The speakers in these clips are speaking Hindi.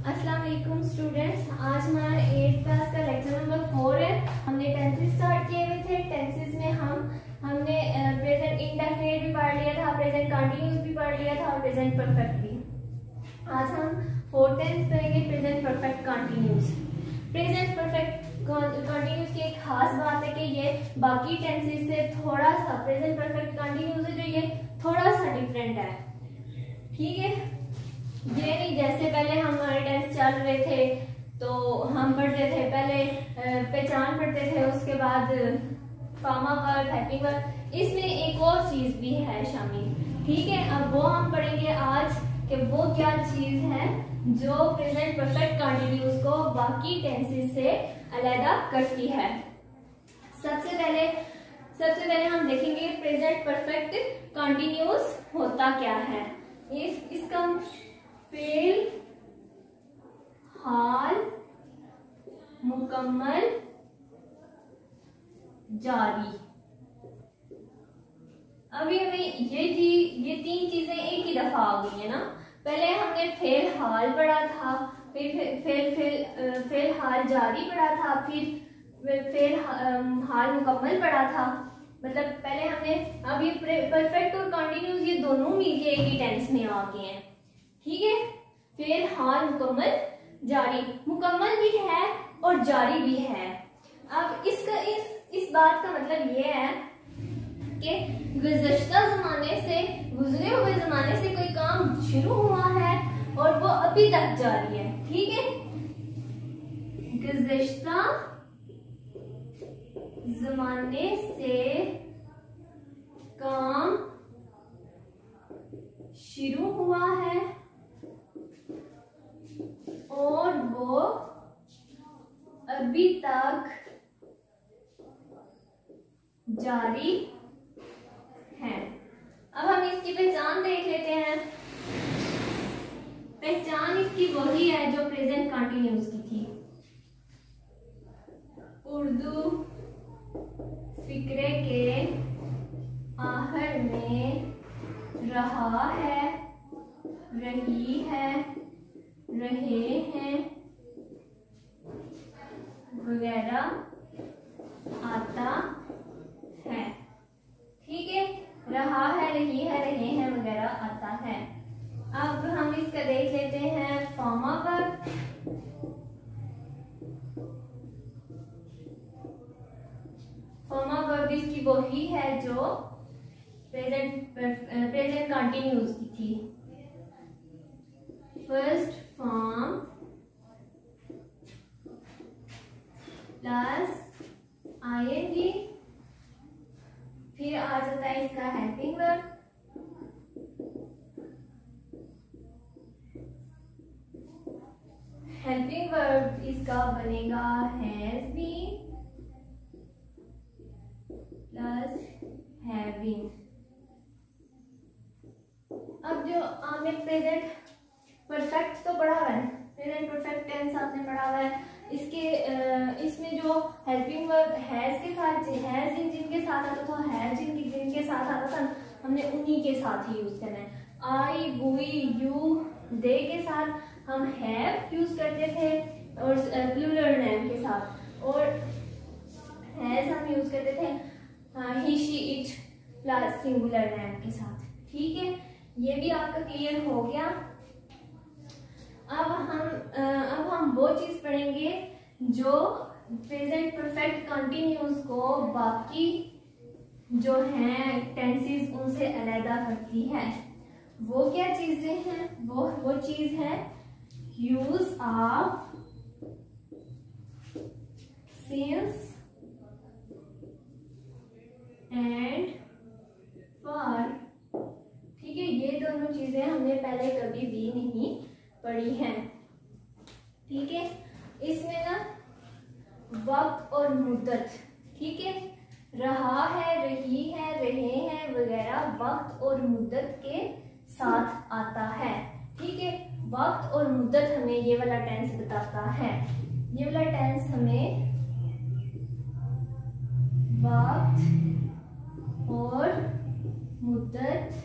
अस्सलाम वालेकुम स्टूडेंट्स, आज हमारा 8th क्लास का लेक्चर नंबर 4 है। हमने टेंसेस स्टार्ट किए हुए थे। टेंसेस में हमने प्रेजेंट इंडेफिनिट भी पढ़ लिया था, प्रेजेंट कंटिन्यूस भी पढ़ लिया था और प्रेजेंट परफेक्ट भी। आज हम 4th टेंस पढ़ेंगे, present perfect continuous. Present perfect continuous की एक खास बात है कि ये बाकी टेंसेस से थोड़ा सा, प्रेजेंट परफेक्ट कंटिन्यूस है जो ये थोड़ा सा डिफरेंट है। ठीक है, ये नहीं जैसे पहले हमारे टेंस चल रहे थे तो हम पढ़ते थे, पहले पहचान पढ़ते थे, उसके बाद कॉमा वर्ड, हेल्पिंग वर्ड। इसमें एक और चीज भी है शामिल। ठीक है, अब वो हम पढ़ेंगे आज कि वो क्या चीज है जो प्रेजेंट परफेक्ट कंटिन्यूस को बाकी टेंसेस से अलग करती है। सबसे पहले हम देखेंगे प्रेजेंट परफेक्ट कंटिन्यूस होता क्या है। इसका फेल, हाल, मुकम्मल, जारी। अभी हमें ये तीन चीजें एक ही दफा आ गई है ना। पहले हमने फेल हाल पढ़ा था, फिर फेल हाल जारी पढ़ा था, फिर फेल हाल मुकम्मल पढ़ा था। मतलब पहले हमने, अभी परफेक्ट और कंटिन्यूस ये दोनों मिलके एक ही टेंस में आ गए हैं। ठीक है, फेल हाल मुकम्मल जारी, मुकम्मल भी है और जारी भी है। अब इस बात का मतलब ये है कि गुज़श्ता ज़माने से, गुजरे हुए ज़माने से कोई काम शुरू हुआ है और वो अभी तक जारी है। ठीक है, गुज़श्ता ज़माने से काम शुरू हुआ है और वो अभी तक जारी है। अब हम इसकी पहचान देख लेते हैं। पहचान इसकी वही है जो प्रेजेंट कंटिन्यूस की थी। उर्दू फिक्रे के आहर में रहा है, रही है, रहे हैं वगैरह आता है। ठीक है, रहा है, रही है, रहे हैं वगैरह आता है। अब हम इसका देख लेते हैं फॉर्मा वर्ब। फॉर्मा वर्ब इसकी वही है जो प्रेजेंट कंटिन्यूस की थी। फर्स्ट फॉर्म प्लस आईएनजी, फिर आ जाता है इसका हेल्पिंग वर्ब। हेल्पिंग वर्ब इसका बनेगा हैज बीन प्लस हैविंग। अब जो आपने प्रेजेंट परफेक्ट तो पढ़ा हुआ है, प्रेजेंट परफेक्ट टेंस आपने पढ़ा हुआ है। इसमें जो हेल्पिंग वर्ब हैज के साथ, हैज जिनके साथ आता था, हैज जिनके साथ आता था, हमने उन्हीं के साथ ही यूज करना है। आई, वी, यू, दे के साथ हम हैव यूज करते थे और प्लूरल नेम के साथ, और हैज हम यूज करते थे he, she, it plus singular name के साथ। ठीक है, ये भी आपका क्लियर हो गया। अब हम वो चीज पढ़ेंगे जो प्रेजेंट परफेक्ट कंटिन्यूस को बाकी जो हैं टेंसेस उनसे अलग करती है। वो क्या चीजें हैं? वो चीज है use of since and for. ठीक है, ये दोनों चीजें हमने पहले कभी भी नहीं पढ़ी हैं। ठीक है, इसमें ना वक्त और मुद्दत, ठीक है, रहा है, रही है, रहे हैं वगैरह वक्त और मुद्दत के साथ आता है। ठीक है, वक्त और मुद्दत हमें ये वाला टेंस बताता है। ये वाला टेंस हमें वक्त और मुद्दत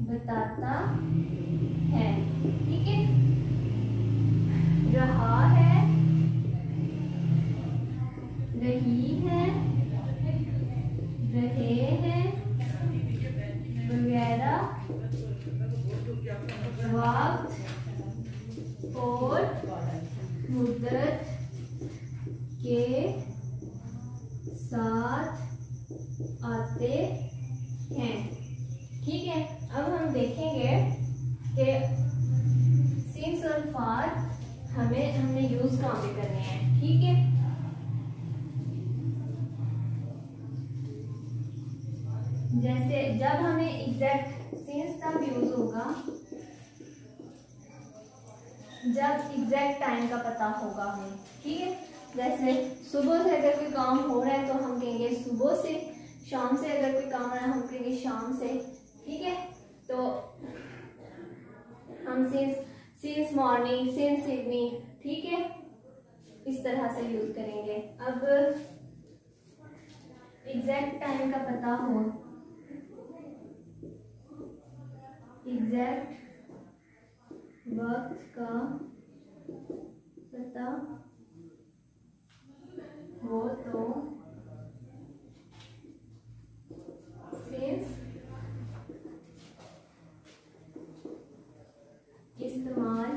बताता है। ठीक है, वक्त और मुद्दत के साथ आते हैं। ठीक है, अब हम देखेंगे कि सिंस और फॉर हमने यूज कहाँ पे करने हैं। ठीक है, जैसे जब हमें एग्जैक्ट सिंस तब यूज होगा जब एग्जैक्ट टाइम का पता होगा हमें। ठीक है, जैसे सुबह से अगर कोई काम हो रहा है तो हम कहेंगे सुबह से, शाम से अगर कोई काम हो रहा है हम कहेंगे शाम से। ठीक है, तो हम सिंस मॉर्निंग, सिंस इवनिंग, ठीक है, इस तरह से यूज करेंगे। अब एग्जैक्ट टाइम का पता हो, एग्जैक्ट वक्त का पता हो तो सिंस इस्तेमाल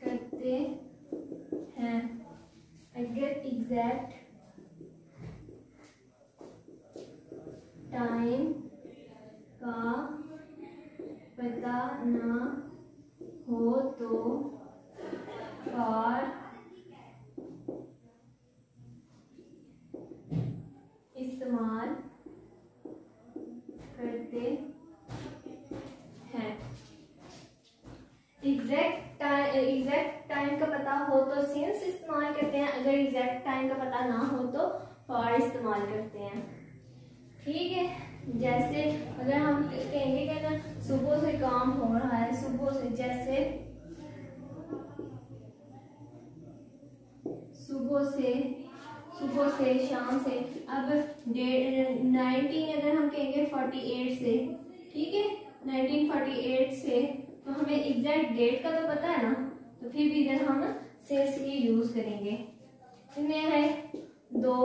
करते हैं। अगर एग्जैक्ट टाइम का पता ना हो तो फॉर इस्तेमाल करते हैं। एग्जैक्ट टाइम का पता हो तो सिंस इस्तेमाल करते हैं, अगर एग्जैक्ट टाइम का पता ना हो तो फॉर इस्तेमाल करते हैं। ठीक है, जैसे अगर हम कहेंगे कि ना सुबह से काम हो रहा है, सुबह से, जैसे सुबह से शाम से। अब 19 अगर हम कहेंगे 48 से, ठीक है, 1948 से, तो हमें एग्जैक्ट डेट का तो पता है ना, तो फिर भी इधर हम सिंस ही यूज करेंगे। इसमें है 2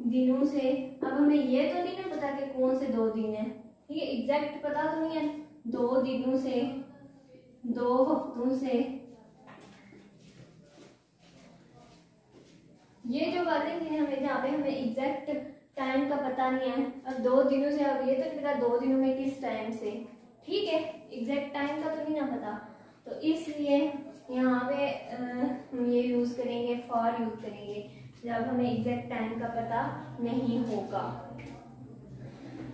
दिनों से। अब हमें ये तो नहीं ना पता कि कौन से 2 दिन है। ठीक है, एग्जैक्ट पता तो नहीं है। 2 दिनों से, 2 हफ्तों से, ये जो बातें थी हमें, जहाँ पे हमें एग्जैक्ट टाइम का पता नहीं है। अब 2 दिनों से, अब ये तो नहीं पता 2 दिनों में किस टाइम से। ठीक है, एग्जैक्ट टाइम का तो नहीं ना पता, तो इसलिए यहाँ पे हम ये यूज करेंगे, फॉर यूज करेंगे जब हमें एग्जैक्ट टाइम का पता नहीं होगा।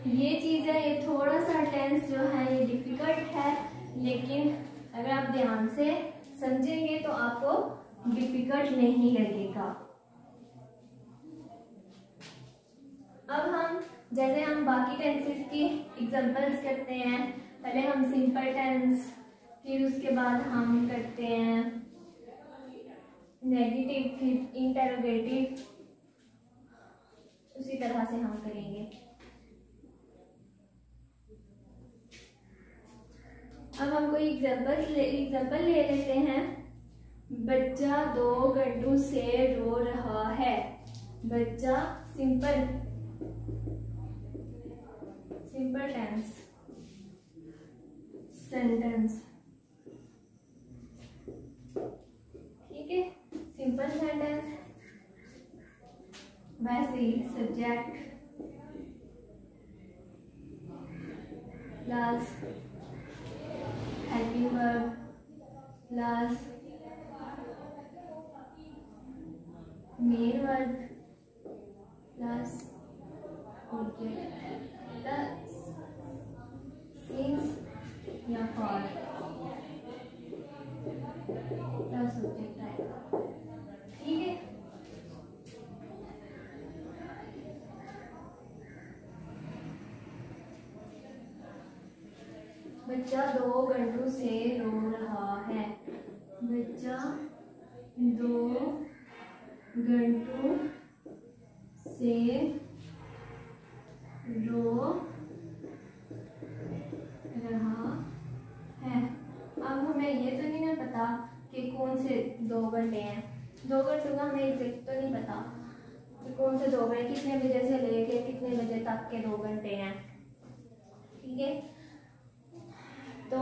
ये चीज है, ये थोड़ा सा टेंस जो है ये डिफिकल्ट है, लेकिन अगर आप ध्यान से समझेंगे तो आपको डिफिकल्ट नहीं लगेगा। अब हम जैसे हम बाकी टेंसेस की एग्जांपल्स करते हैं। पहले हम सिंपल टेंस, फिर उसके बाद हम करते हैं नेगेटिव, फिर इंटरोगेटिव, उसी तरह से हम करेंगे। अब हम कोई एग्जांपल ले लेते हैं। बच्चा 2 घंटों से रो रहा है। बच्चा सिंपल टेंस सेंटेंस। ठीक है, सिंपल सेंटेंस। वैसे ही subject plus helping verb plus main verb plus object plus since या फॉर प्लस ऑब्जेक्ट आएगा। ठीक है, बच्चा 2 घंटों से रो रहा है। बच्चा 2 घंटों से रो रहा है। अब हमें ये तो नहीं ना पता कि कौन से 2 घंटे हैं। 2 घंटों का हमें एग्जैक्ट तो नहीं पता कि कौन से 2 घंटे, कितने बजे से लेके कितने बजे तक के 2 घंटे हैं। ठीक है, तो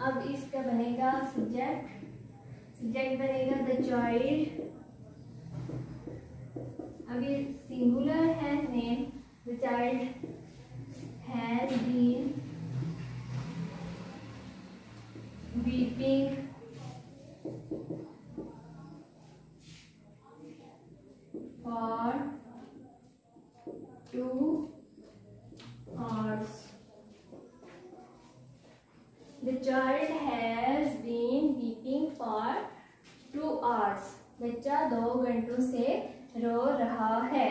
अब इसका बनेगा सब्जेक्ट, सब्जेक्ट बनेगा द चाइल्ड। अब ये सिंगुलर है name, the child has been weeping for 2 hours. The child has been weeping for 2 hours. बच्चा 2 घंटों से रो रहा है।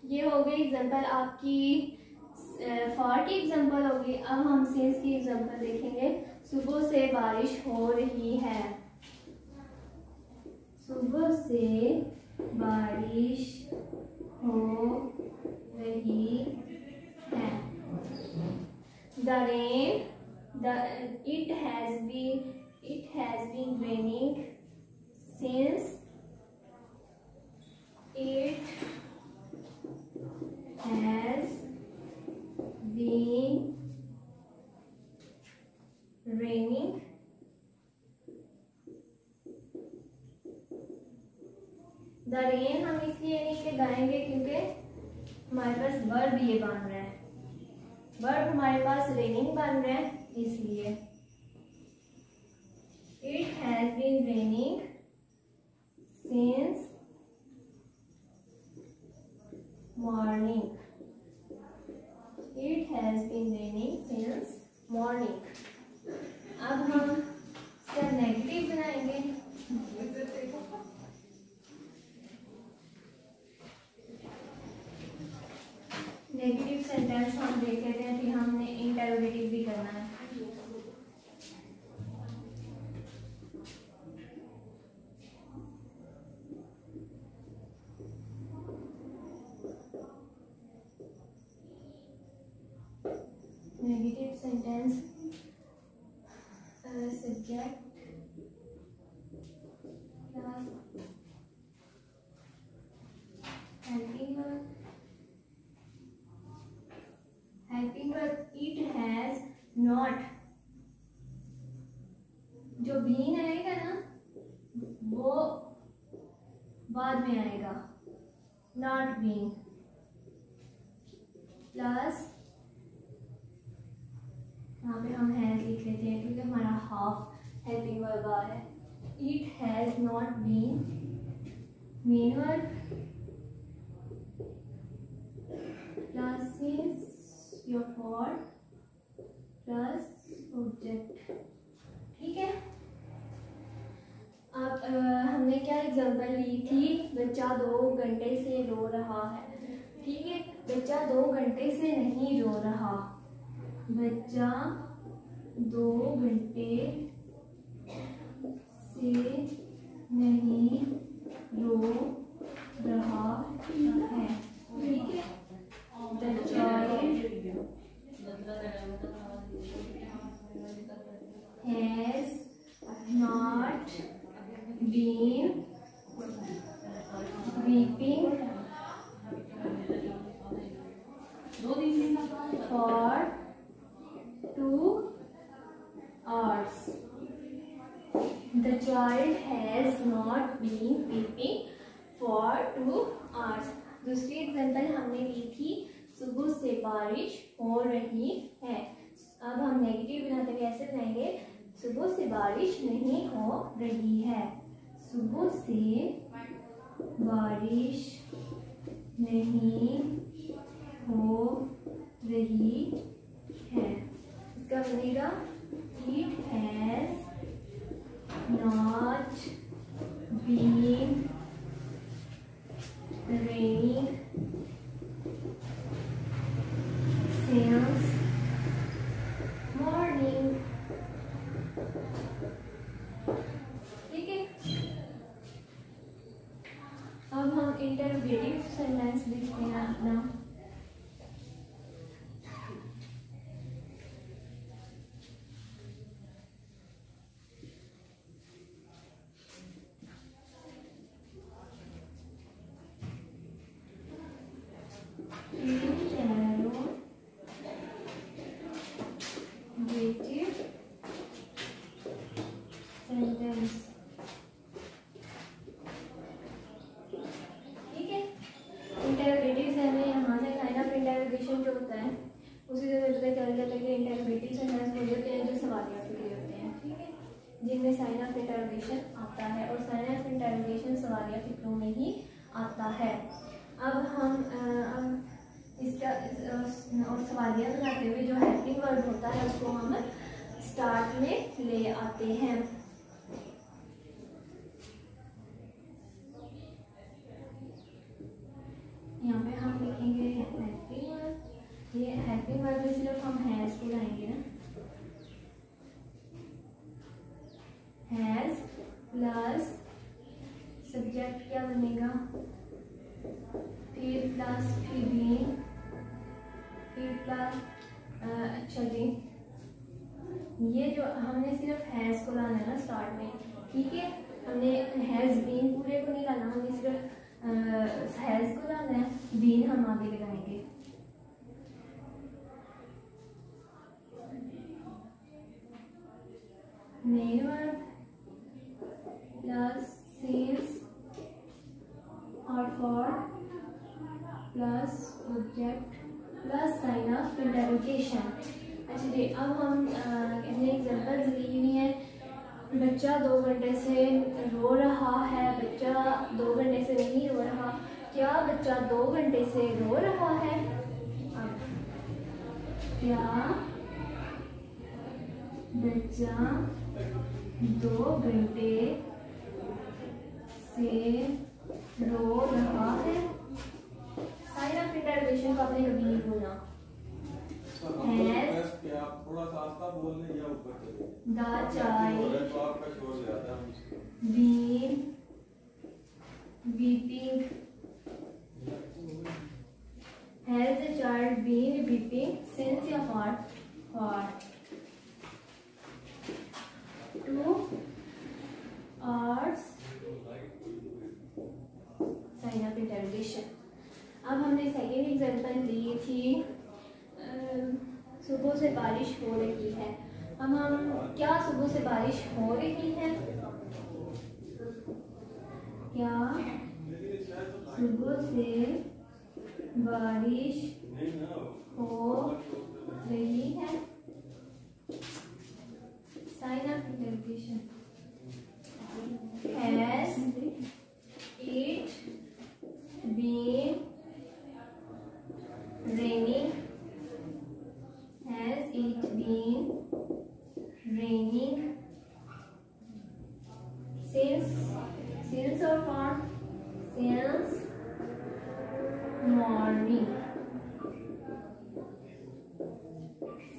ये हो गई एग्जाम्पल आपकी फॉर की एग्जाम्पल होगी। अब हम सिंस की एग्जाम्पल देखेंगे। सुबह से बारिश हो रही है, सुबह से बारिश हो रही है। The rain, it has been raining since it has been raining the rain हम इसलिए नहीं लगाएंगे क्योंकि हमारे पास वर्ब ये बन रहा है, वर्ब हमारे पास रेनिंग बन रहा है, इसलिए it has been raining since morning, it has been raining since morning. अब हम इसका नेगेटिव बनाएंगे। नेगेटिव सेंटेंस हम देख लेते हैं, फिर हमने इंटरोगेटिव भी करना है। Negative sentence subject plus helping verb, helping verb it has not, जो बीन आएगा ना वो बाद में आएगा, नॉट बीन प्लस यहाँ पे हम हैज लिख लेते हैं क्योंकि हमारा हाफ हेल्पिंग वर्ब आ है। It has not been main verb plus since your for plus object. ठीक है। अब हमने क्या एग्जांपल ली थी, बच्चा 2 घंटे से रो रहा है। ठीक है, बच्चा 2 घंटे से नहीं रो रहा, बच्चा 2 घंटे से नहीं रो रहा है। ठीक है, The child has not been weeping for 2 hours. The child has not been weeping for 2 hours. दूसरी एग्जाम्पल हमने ली थी, सुबह से बारिश हो रही है। अब हम नेगेटिव बनाते कैसे बनाएंगे, सुबह से बारिश नहीं हो रही है, सुबह से बारिश नहीं हो रही है। इसका बनेगा it has not been raining since morning। ठीक है, अब हम इंटरोगेटिव सेंटेंस लिखते हैं अपना। सेंटेंस। ठीक है, इंटरोगेटिव्स है में यहाँ से साइन ऑफ इंटरोगेशन जो होता है उसी से पता चल जाता है कि इंटरोगेटिव सेंटेंस वो होते हैं जो सवालिया के लिए होते हैं। ठीक है, जिनमें साइन ऑफ इंटरोगेशन आता है और साइन ऑफ इंटरोगेशन सवालिया फिक्रों में ही आता है। अब हम इसका और सवालिया बनाते हुए जो हेल्पिंग वर्ड होता है उसको हम स्टार्ट में ले आते हैं। यहाँ पे हम लिखेंगे हेल्पिंग वर्ड। ये हेल्पिंग वर्ड में सिर्फ हम हैज को लाएंगे ना, हैज प्लस सब्जेक्ट क्या बनेगा, फिर प्लस फिर बीइंग, फिर प्लस अच्छा जी ये जो हमने सिर्फ हैज को लाना है ना स्टार्ट में। ठीक है, हमने हैज बीन पूरे को नहीं लाना, हमने सिर्फ हैज को लाना है, बीन हम आगे लगाएंगे। मेन वर्ब प्लस सिंस और for plus object plus sign of interrogation. अच्छा जी, अब हम हमने एग्जाम्पल्स ली हुई है। बच्चा 2 घंटे से रो रहा है, बच्चा 2 घंटे से नहीं रो रहा। क्या बच्चा 2 घंटे से रो रहा है? अब क्या बच्चा 2 घंटे से रो रहा है? साइन ऑफ इंटरोगेशन को आपने कभी नहीं बोलना। थोड़ा सा आस्था बोलने या ऊपर चले द चाइल्ड तो आपका शोर ज्यादा है। Been weeping, has the child been weeping since या for 2 hours sign of interrogation. अब हमने सेकेंड एग्जांपल ली थी, सुबह से बारिश हो रही है। अब हम क्या सुबह से बारिश हो रही है? क्या सुबह से बारिश हो रही है? Sign of interrogation. Has it been raining? Has it been raining since or for? Since morning.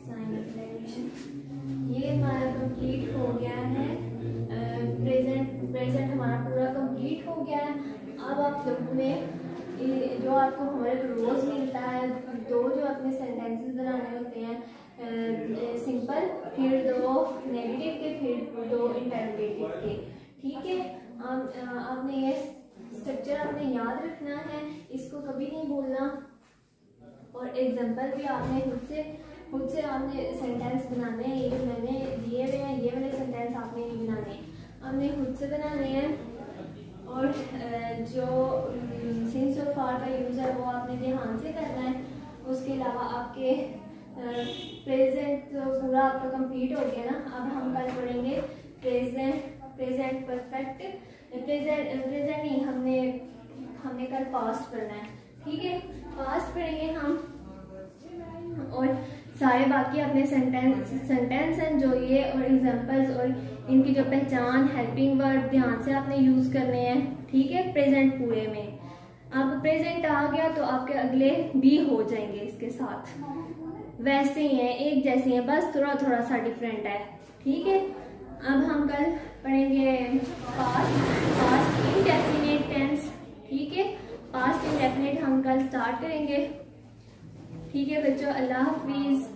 Sign of declaration. ये हमारा कंप्लीट हो गया है। प्रेजेंट हमारा पूरा कंप्लीट हो गया है। अब आप लोगों में जो आपको हमारे रोज मिलता है, 2 जो अपने सेंटेंसेस बनाने होते हैं, सिंपल, फिर 2 नेगेटिव के, फिर 2 इंटरोगेटिव के। ठीक है, आपने ये स्ट्रक्चर आपने याद रखना है, इसको कभी नहीं भूलना। और एग्जांपल भी आपने खुद से आपने सेंटेंस बनाने हैं। ये जो मैंने दिए हुए हैं ये वाले सेंटेंस आपने नहीं बनाने, आपने खुद से बनाने हैं। और जो सिंस और फॉर का यूज़ है वो आपने ध्यान से करना है। उसके अलावा आपके प्रेजेंट तो पूरा आपका कंप्लीट हो गया ना। अब हम कल पढ़ेंगे प्रेजेंट परफेक्ट। प्रेजेंट नहीं, हमने कल पास्ट पढ़ना है। ठीक है, पास्ट पढ़ेंगे हम। और सारे बाकी अपने सेंटेंस हैं जो ये और एग्जांपल्स और इनकी जो पहचान, हेल्पिंग वर्ड ध्यान से आपने यूज करने हैं। ठीक है, प्रेजेंट पूरे में अब प्रेजेंट आ गया तो आपके अगले भी हो जाएंगे इसके साथ, वैसे ही हैं, एक जैसे हैं, बस थोड़ा थोड़ा सा डिफरेंट है। ठीक है, अब हम कल पढ़ेंगे पास्ट इंडेफिनिट टेंस। ठीक है, पास्ट इंडेफिनिट हम कल स्टार्ट करेंगे। ठीक है बच्चों, अल्लाह हाफिज।